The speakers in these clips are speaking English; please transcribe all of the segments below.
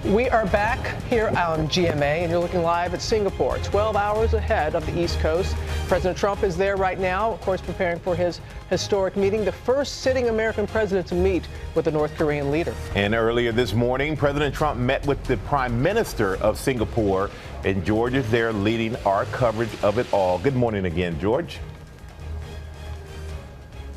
We are back here on GMA, and you're looking live at Singapore, 12 hours ahead of the East Coast. President Trump is there right now, of course, preparing for his historic meeting, the first sitting American president to meet with the North Korean leader. And earlier this morning, President Trump met with the Prime Minister of Singapore, and George is there leading our coverage of it all. Good morning again, George.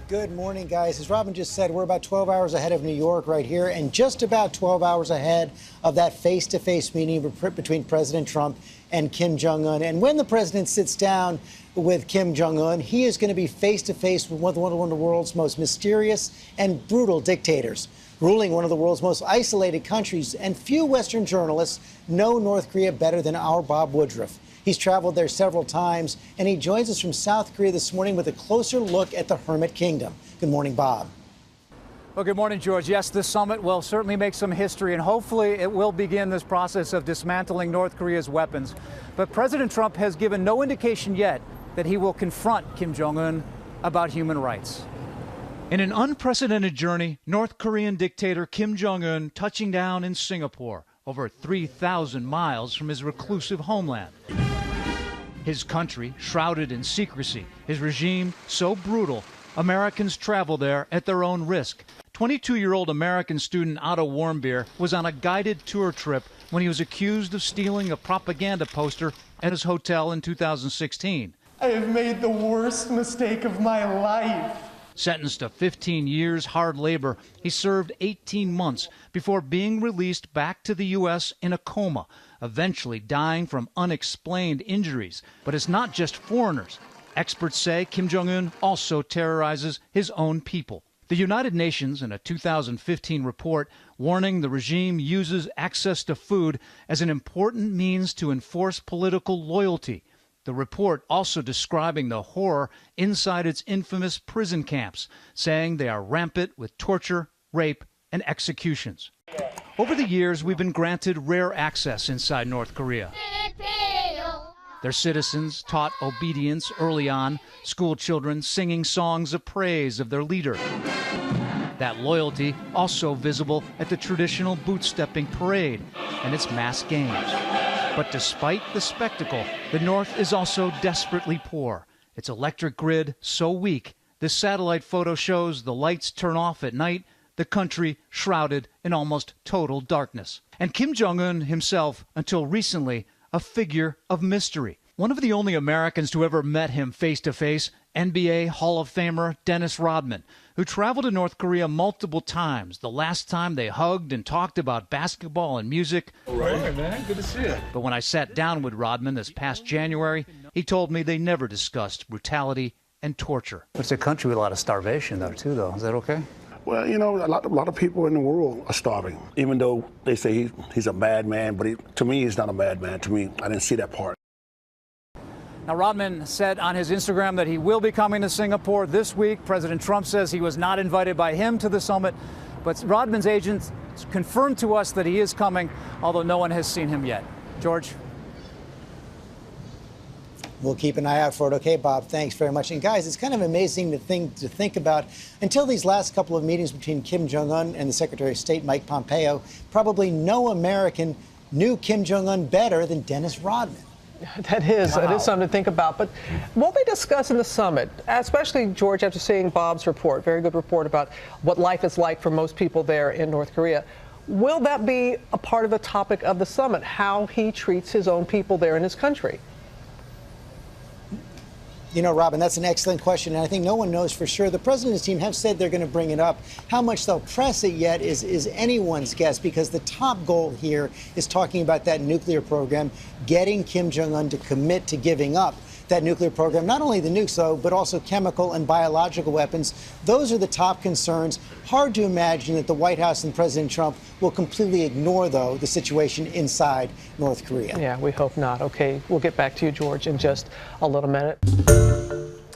Good morning, guys. As Robin just said, we're about 12 hours ahead of New York right here, and just about 12 hours ahead of that face-to-face meeting between President Trump and Kim Jong Un. And when the president sits down with Kim Jong Un, he is going to be face-to-face with one of the world's most mysterious and brutal dictators, ruling one of the world's most isolated countries. And few Western journalists know North Korea better than our Bob Woodruff. He's traveled there several times, and he joins us from South Korea this morning with a closer look at the Hermit Kingdom. Good morning, Bob. Well, good morning, George. Yes, this summit will certainly make some history, and hopefully it will begin this process of dismantling North Korea's weapons. But President Trump has given no indication yet that he will confront Kim Jong Un about human rights. In an unprecedented journey, North Korean dictator Kim Jong Un touching down in Singapore, over 3,000 miles from his reclusive homeland. His country shrouded in secrecy, his regime so brutal, Americans travel there at their own risk. 22-year-old American student Otto Warmbier was on a guided tour trip when he was accused of stealing a propaganda poster at his hotel in 2016. I have made the worst mistake of my life. Sentenced to 15 years hard labor, he served 18 months before being released back to the U.S. in a coma, eventually dying from unexplained injuries. But it's not just foreigners. Experts say Kim Jong Un also terrorizes his own people. The United Nations, in a 2015 report, warning the regime uses access to food as an important means to enforce political loyalty. The report also describing the horror inside its infamous prison camps, saying they are rampant with torture, rape, and executions. Over the years, we've been granted rare access inside North Korea. Their citizens taught obedience early on, school children singing songs of praise of their leader. That loyalty also visible at the traditional boot-stepping parade and its mass games. But despite the spectacle, the North is also desperately poor. Its electric grid so weak, this satellite photo shows the lights turn off at night, the country shrouded in almost total darkness. And Kim Jong Un himself, until recently, a figure of mystery. One of the only Americans to ever met him face-to-face, NBA Hall of Famer Dennis Rodman, who traveled to North Korea multiple times. The last time they hugged and talked about basketball and music. All right, man. Good to see you. But when I sat down with Rodman this past January, he told me they never discussed brutality and torture. It's a country with a lot of starvation, though, too, though. Is that okay? Well, you know, a lot of people in the world are starving. Even though they say he's a bad man, but to me, he's not a bad man. To me, I didn't see that part. Now, Rodman said on his Instagram that he will be coming to Singapore this week. President Trump says he was not invited by him to the summit, but Rodman's agent confirmed to us that he is coming, although no one has seen him yet. George? We'll keep an eye out for it. Okay, Bob, thanks very much. And guys, it's kind of amazing to think about. Until these last couple of meetings between Kim Jong Un and the Secretary of State, Mike Pompeo, probably no American knew Kim Jong Un better than Dennis Rodman. That is something to think about. But what they discuss in the summit, especially, George, after seeing Bob's report, very good report about what life is like for most people there in North Korea, will that be a part of the topic of the summit, how he treats his own people there in his country? You know, Robin, that's an excellent question, and I think no one knows for sure. The president's team have said they're going to bring it up. How much they'll press it yet is anyone's guess, because the top goal here is talking about that nuclear program, getting Kim Jong Un to commit to giving up that nuclear program, not only the nukes, though, but also chemical and biological weapons. Those are the top concerns. Hard to imagine that the White House and President Trump will completely ignore, though, the situation inside North Korea. Yeah, we hope not. Okay, we'll get back to you, George, in just a little minute.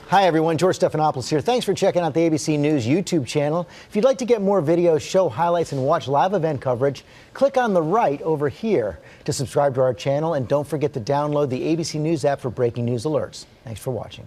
Hi, everyone. George Stephanopoulos here. Thanks for checking out the ABC News YouTube channel. If you'd like to get more videos, show highlights, and watch live event coverage, click on the right over here to subscribe to our channel. And don't forget to download the ABC News app for breaking news alerts. Thanks for watching.